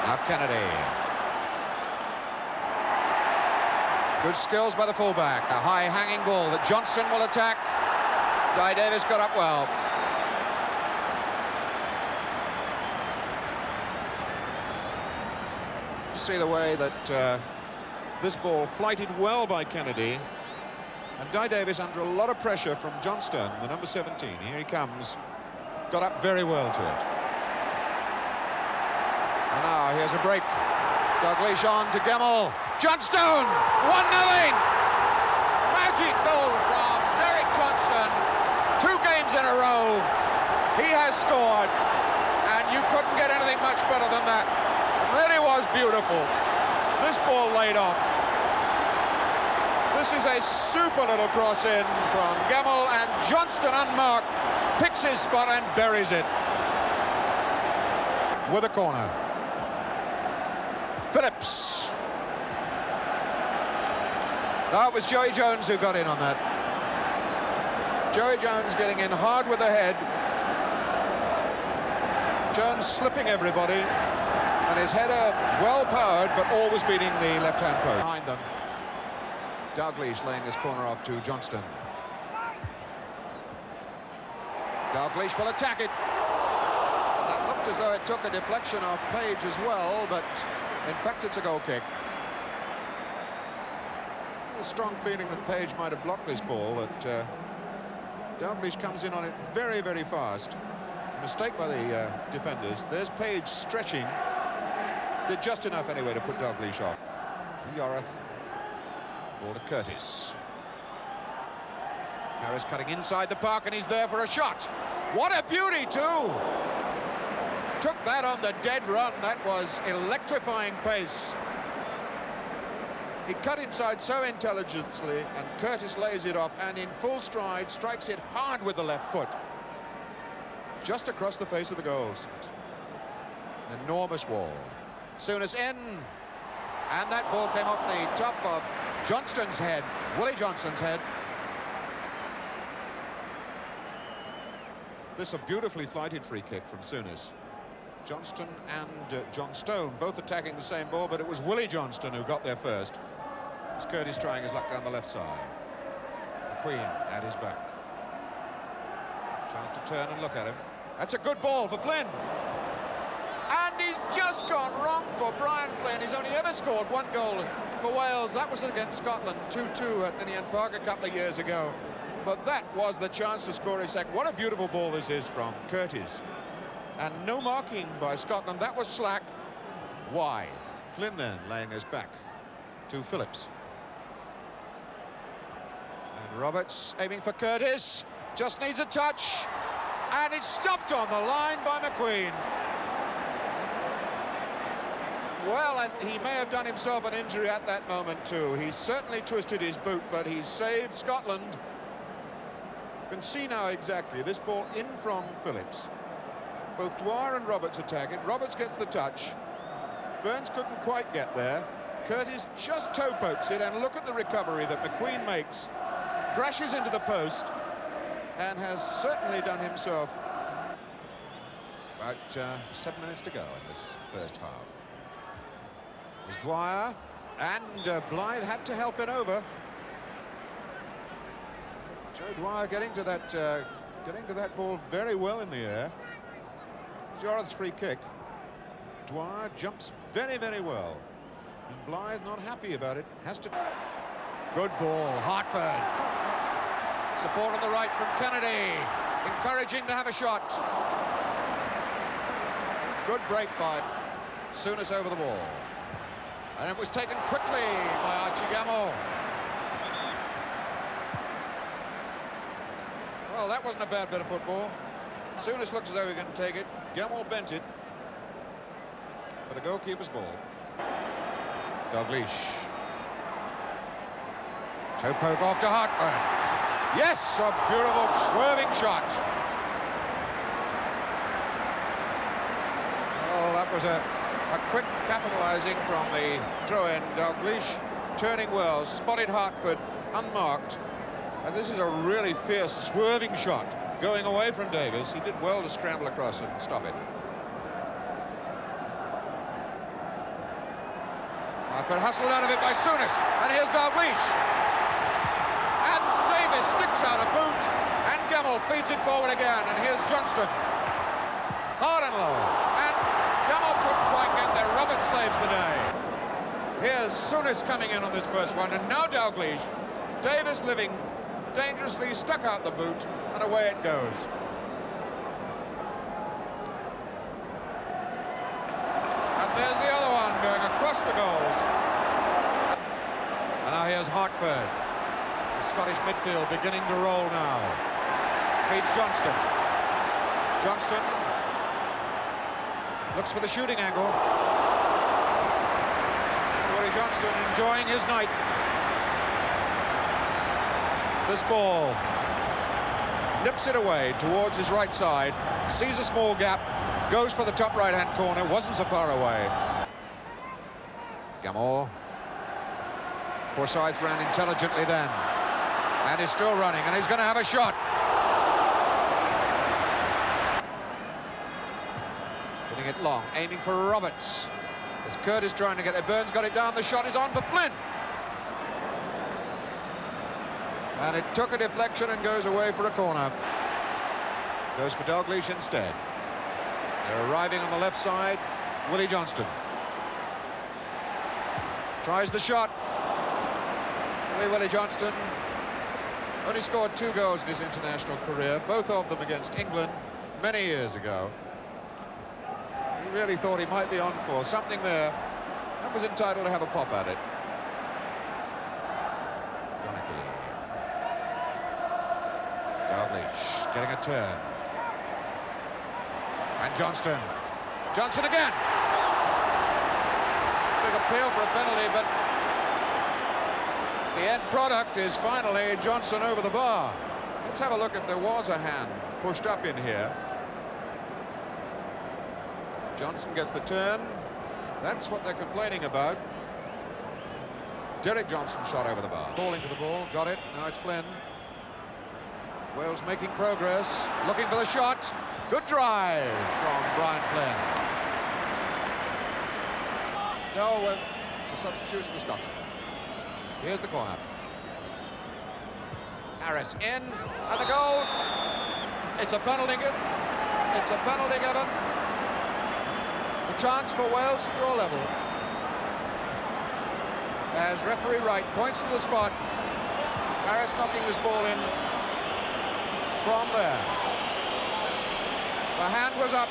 Now Kennedy. Good skills by the fullback. A high hanging ball that Johnston will attack. Di Davis got up well. See the way that this ball flighted well by Kennedy, and Di Davis under a lot of pressure from Johnston, the number 17. Here he comes. Got up very well to it. And now here's a break. Dalglish on to Gemmell. Johnston! 1-0! Magic goal from Derek Johnston. 2 games in a row. He has scored, and you couldn't get anything much better than that. It really was beautiful. This ball laid off. This is a super little cross in from Gemmell, and Johnston unmarked picks his spot and buries it. With a corner. Phillips. No, it was Joey Jones who got in on that. Joey Jones getting in hard with the head. Jones slipping everybody, and his header well powered, but always beating the left-hand post. Behind them, Dalglish laying this corner off to Johnston. Dalglish will attack it. And that looked as though it took a deflection off Page as well, but in fact it's a goal kick. A strong feeling that Page might have blocked this ball, that Dalglish comes in on it very, very fast. Mistake by the defenders. There's Page stretching. Did just enough anyway to put Dalglish off. Yorath. Ball to Curtis. Harris cutting inside the park, and he's there for a shot. What a beauty, too! Took that on the dead run. That was electrifying pace. He cut inside so intelligently, and Curtis lays it off, and in full stride strikes it hard with the left foot. Just across the face of the goals. An enormous wall. Souness in, and that ball came off the top of Johnston's head, Willie Johnston's head. This a beautifully flighted free kick from Souness. Johnston and John Stone both attacking the same ball, but it was Willie Johnston who got there first. As Curtis trying his luck down the left side. McQueen at his back. Chance to turn and look at him. That's a good ball for Flynn. And he's just gone wrong for Brian Flynn. He's only ever scored 1 goal for Wales. That was against Scotland, 2-2 at Ninian Park a couple of years ago. But that was the chance to score his second. What a beautiful ball this is from Curtis. And no marking by Scotland. That was slack. Why? Flynn then laying his back to Phillips. And Roberts aiming for Curtis. Just needs a touch. And it's stopped on the line by McQueen. Well, and he may have done himself an injury at that moment too. He certainly twisted his boot, but he saved Scotland. You can see now exactly this ball in from Phillips. Both Dwyer and Roberts attack it. Roberts gets the touch. Burns couldn't quite get there. Curtis just toe pokes it, and look at the recovery that McQueen makes. Crashes into the post and has certainly done himself. About 7 minutes to go in this first half. There's Dwyer, and Blythe had to help it over. Joe Dwyer getting to that ball very well in the air. Yorath's free kick. Dwyer jumps very, very well, and Blythe not happy about it. Has to. Good ball, Hartford. Support on the right from Kennedy, encouraging to have a shot. Good break by Souness over the ball. And it was taken quickly by Archie Gemmell. Well, that wasn't a bad bit of football. Souness looked as though he was going to take it. Gemmell bent it. But a goalkeeper's ball. Dalglish. Toe poke off to Hartford. Yes, a beautiful swerving shot. Well, that was a quick capitalizing from the throw-in. Dalglish turning well, spotted Hartford unmarked, and this is a really fierce swerving shot going away from Davis. He did well to scramble across and stop it. But hustled out of it by Souness, and here's Dalglish. And Davis sticks out a boot, and Gemmell feeds it forward again, and here's Johnston. Hard and low, and Gemmell couldn't quite get there. Roberts saves the day. Here's Souness coming in on this first one, and now Dalglish. Davis living dangerously, stuck out the boot, and away it goes. And there's the other one going across the goals. And now here's Hartford. The Scottish midfield beginning to roll now. Feeds Johnston. Johnston looks for the shooting angle. Willie Johnston enjoying his night. This ball nips it away towards his right side, sees a small gap, goes for the top right-hand corner, wasn't so far away. Gemmell. Forsyth ran intelligently then, and is still running, and he's going to have a shot. Putting it long, aiming for Roberts. As Curtis trying to get there, Burns got it down, the shot is on for Flynn. And it took a deflection and goes away for a corner. Goes for Dalglish instead. They're arriving on the left side. Willie Johnston tries the shot. Willie Johnston only scored 2 goals in his international career, both of them against England many years ago. He really thought he might be on for something there and was entitled to have a pop at it. Dalglish getting a turn. And Johnston. Johnson again. Big appeal for a penalty, but the end product is finally Johnson over the bar. Let's have a look if there was a hand pushed up in here. Johnson gets the turn. That's what they're complaining about. Derek Johnson shot over the bar. Ball into the ball, got it. Now it's Flynn. Wales making progress, looking for the shot. Good drive from Brian Flynn. No, it's a substitution for Scotland. Here's the corner. Harris in, and the goal. It's a penalty. It's a penalty given. The chance for Wales to draw level. As referee Wright points to the spot. Harris knocking this ball in from there. The hand was up.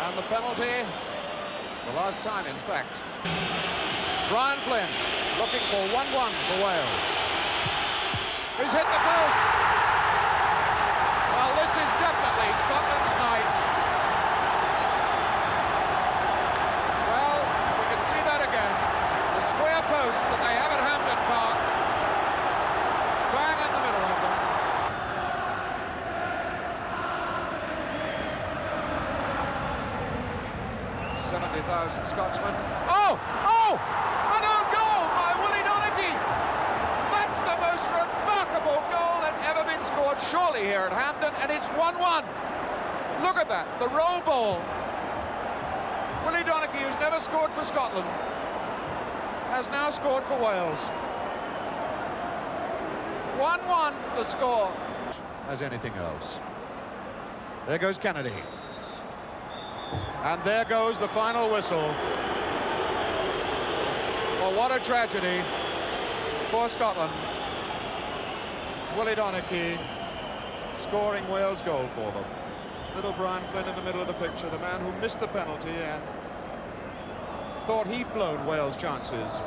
And the penalty, the last time in fact. Brian Flynn looking for 1-1 for Wales. He's hit the post. Well, this is definitely Scotland's night. Well, we can see that again. The square posts that they have at Hampden Park. Bang in the middle of them. $70,000 Scotsmen. Oh! Oh! An own goal by Willie Donaghy! That's the most remarkable goal that's ever been scored, surely, here at Hampden, and it's 1-1. Look at that, the roll ball. Willie Donaghy, who's never scored for Scotland, has now scored for Wales. 1-1 the score. As anything else. There goes Kennedy. And there goes the final whistle. Well, what a tragedy for Scotland. Willie Donaghy scoring Wales' goal for them. Little Brian Flynn in the middle of the picture, the man who missed the penalty and thought he'd blown Wales' chances.